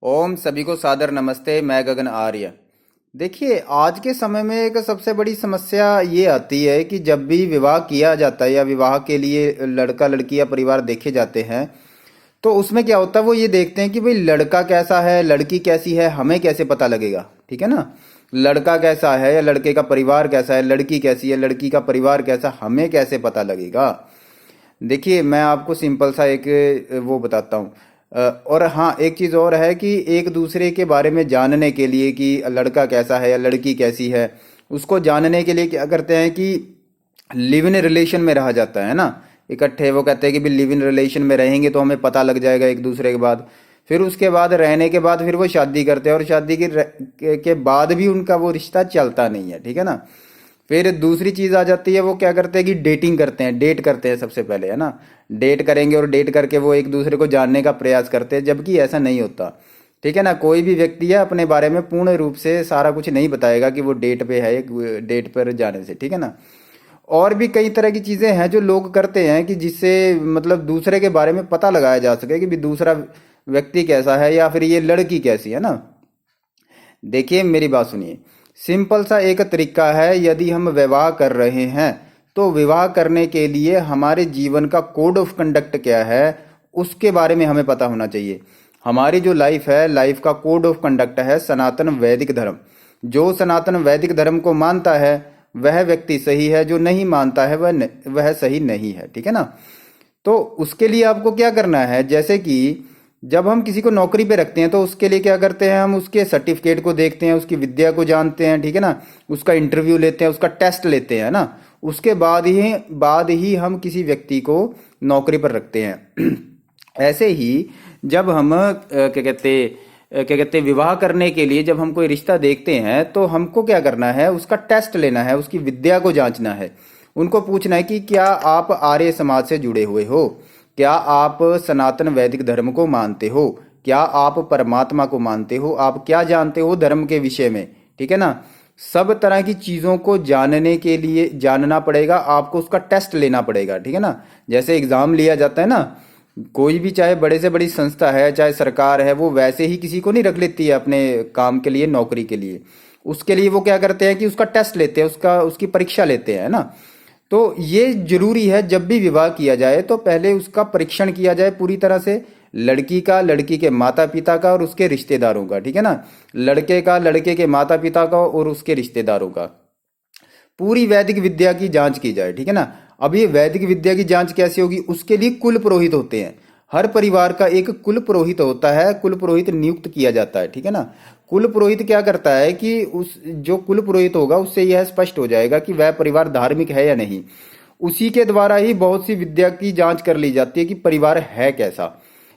ओम सभी को सादर नमस्ते। मैं गगन आर्य। देखिए, आज के समय में एक सबसे बड़ी समस्या ये आती है कि जब भी विवाह किया जाता है या विवाह के लिए लड़का लड़की या परिवार देखे जाते हैं, तो उसमें क्या होता है, वो ये देखते हैं कि भाई लड़का कैसा है, लड़की कैसी है, हमें कैसे पता लगेगा। ठीक है ना। लड़का कैसा है या लड़के का परिवार कैसा है, लड़की कैसी है, लड़की का परिवार कैसा, हमें कैसे पता लगेगा। देखिए, मैं आपको सिंपल सा एक वो बताता हूँ। और हाँ, एक चीज़ और है कि एक दूसरे के बारे में जानने के लिए कि लड़का कैसा है या लड़की कैसी है, उसको जानने के लिए क्या करते हैं कि लिव इन रिलेशन में रहा जाता है ना। इकट्ठे वो कहते हैं कि भी लिव इन रिलेशन में रहेंगे तो हमें पता लग जाएगा एक दूसरे के बाद। फिर उसके बाद रहने के बाद फिर वो शादी करते हैं, और शादी के बाद भी उनका वो रिश्ता चलता नहीं है। ठीक है ना। फिर दूसरी चीज आ जाती है, वो क्या करते हैं कि डेटिंग करते हैं, डेट करते हैं सबसे पहले, है ना। डेट करेंगे और डेट करके वो एक दूसरे को जानने का प्रयास करते हैं, जबकि ऐसा नहीं होता। ठीक है ना। कोई भी व्यक्ति है अपने बारे में पूर्ण रूप से सारा कुछ नहीं बताएगा कि वो डेट पे है, डेट पर जाने से। ठीक है ना। और भी कई तरह की चीजें हैं जो लोग करते हैं कि जिससे मतलब दूसरे के बारे में पता लगाया जा सके कि भी दूसरा व्यक्ति कैसा है या फिर ये लड़की कैसी है ना। देखिए, मेरी बात सुनिए। सिंपल सा एक तरीका है, यदि हम विवाह कर रहे हैं तो विवाह करने के लिए हमारे जीवन का कोड ऑफ कंडक्ट क्या है, उसके बारे में हमें पता होना चाहिए। हमारी जो लाइफ है, लाइफ का कोड ऑफ कंडक्ट है सनातन वैदिक धर्म। जो सनातन वैदिक धर्म को मानता है वह व्यक्ति सही है, जो नहीं मानता है वह सही नहीं है। ठीक है ना। तो उसके लिए आपको क्या करना है, जैसे कि जब हम किसी को नौकरी पे रखते हैं तो उसके लिए क्या करते हैं, हम उसके सर्टिफिकेट को देखते हैं, उसकी विद्या को जानते हैं। ठीक है ना। उसका इंटरव्यू लेते हैं, उसका टेस्ट लेते हैं ना। उसके बाद ही हम किसी व्यक्ति को नौकरी पर रखते हैं। ऐसे ही जब हम क्या कहते विवाह करने के लिए जब हम कोई रिश्ता देखते हैं तो हमको क्या करना है, उसका टेस्ट लेना है, उसकी विद्या को जांचना है। उनको पूछना है कि क्या आप आर्य समाज से जुड़े हुए हो, क्या आप सनातन वैदिक धर्म को मानते हो, क्या आप परमात्मा को मानते हो, आप क्या जानते हो धर्म के विषय में। ठीक है ना। सब तरह की चीजों को जानने के लिए जानना पड़ेगा आपको, उसका टेस्ट लेना पड़ेगा। ठीक है ना। जैसे एग्जाम लिया जाता है ना, कोई भी चाहे बड़े से बड़ी संस्था है, चाहे सरकार है, वो वैसे ही किसी को नहीं रख लेती है अपने काम के लिए, नौकरी के लिए। उसके लिए वो क्या करते हैं कि उसका टेस्ट लेते हैं, उसकी परीक्षा लेते हैं ना। तो ये जरूरी है, जब भी विवाह किया जाए तो पहले उसका परीक्षण किया जाए पूरी तरह से, लड़की का, लड़की के माता पिता का और उसके रिश्तेदारों का। ठीक है ना। लड़के का, लड़के के माता पिता का और उसके रिश्तेदारों का, पूरी वैदिक विद्या की जांच की जाए। ठीक है ना। अब ये वैदिक विद्या की जांच कैसे होगी, उसके लिए कुल पुरोहित होते हैं। हर परिवार का एक कुल पुरोहित होता है, कुल पुरोहित नियुक्त किया जाता है। ठीक है ना। कुल पुरोहित क्या करता है कि उस जो कुल पुरोहित होगा उससे यह स्पष्ट हो जाएगा कि वह परिवार धार्मिक है या नहीं। उसी के द्वारा ही बहुत सी विद्या की जांच कर ली जाती है कि परिवार है कैसा।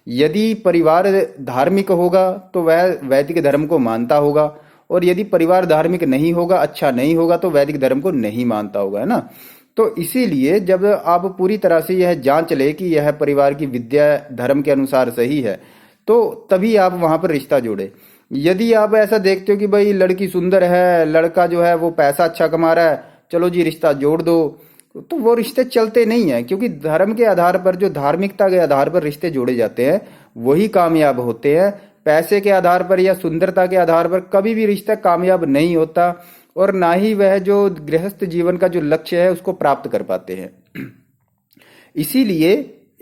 यदि परिवार धार्मिक होगा तो वह वैदिक धर्म को मानता होगा, और यदि परिवार धार्मिक नहीं होगा, अच्छा नहीं होगा, तो वैदिक धर्म को नहीं मानता होगा, है ना। तो इसीलिए जब आप पूरी तरह से यह जांच ले कि यह परिवार की विद्या धर्म के अनुसार सही है, तो तभी आप वहां पर रिश्ता जोड़े। यदि आप ऐसा देखते हो कि भाई लड़की सुंदर है, लड़का जो है वो पैसा अच्छा कमा रहा है, चलो जी रिश्ता जोड़ दो, तो वो रिश्ते चलते नहीं है। क्योंकि धर्म के आधार पर, जो धार्मिकता के आधार पर रिश्ते जोड़े जाते हैं वही कामयाब होते हैं। पैसे के आधार पर या सुंदरता के आधार पर कभी भी रिश्ता कामयाब नहीं होता, और ना ही वह जो गृहस्थ जीवन का जो लक्ष्य है उसको प्राप्त कर पाते हैं। इसीलिए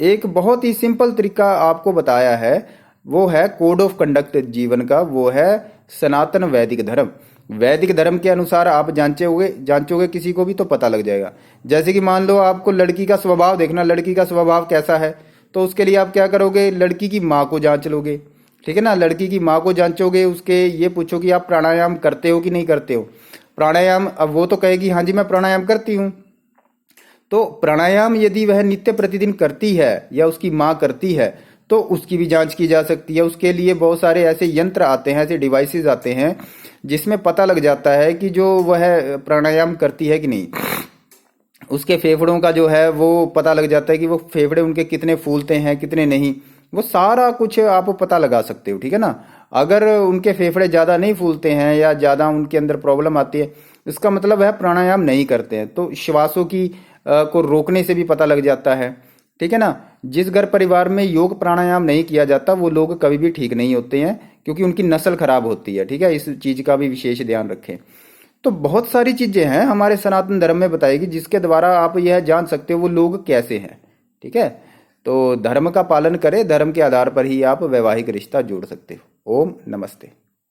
एक बहुत ही सिंपल तरीका आपको बताया है, वो है कोड ऑफ कंडक्ट जीवन का, वो है सनातन वैदिक धर्म। वैदिक धर्म के अनुसार आप जांचोगे किसी को भी तो पता लग जाएगा। जैसे कि मान लो आपको लड़की का स्वभाव देखना, लड़की का स्वभाव कैसा है, तो उसके लिए आप क्या करोगे, लड़की की माँ को जांच लोगे। ठीक है ना। लड़की की माँ को जांचोगे, उसके ये पूछो कि आप प्राणायाम करते हो कि नहीं करते हो। प्राणायाम, अब वो तो कहेगी हाँ जी मैं प्राणायाम करती हूँ। तो प्राणायाम यदि वह नित्य प्रतिदिन करती है या उसकी माँ करती है तो उसकी भी जांच की जा सकती है। उसके लिए बहुत सारे ऐसे यंत्र आते हैं, ऐसे डिवाइसेस आते हैं जिसमें पता लग जाता है कि जो वह प्राणायाम करती है कि नहीं। उसके फेफड़ों का जो है वो पता लग जाता है कि वो फेफड़े उनके कितने फूलते हैं, कितने नहीं, वो सारा कुछ आप पता लगा सकते हो। ठीक है ना। अगर उनके फेफड़े ज्यादा नहीं फूलते हैं या ज्यादा उनके अंदर प्रॉब्लम आती है, इसका मतलब है प्राणायाम नहीं करते हैं। तो श्वासों की को रोकने से भी पता लग जाता है। ठीक है ना। जिस घर परिवार में योग प्राणायाम नहीं किया जाता वो लोग कभी भी ठीक नहीं होते हैं, क्योंकि उनकी नस्ल खराब होती है। ठीक है, इस चीज का भी विशेष ध्यान रखें। तो बहुत सारी चीजें हैं हमारे सनातन धर्म में बताएगी जिसके द्वारा आप यह जान सकते हो वो लोग कैसे हैं। ठीक है, तो धर्म का पालन करें, धर्म के आधार पर ही आप वैवाहिक रिश्ता जोड़ सकते हो। ओम नमस्ते।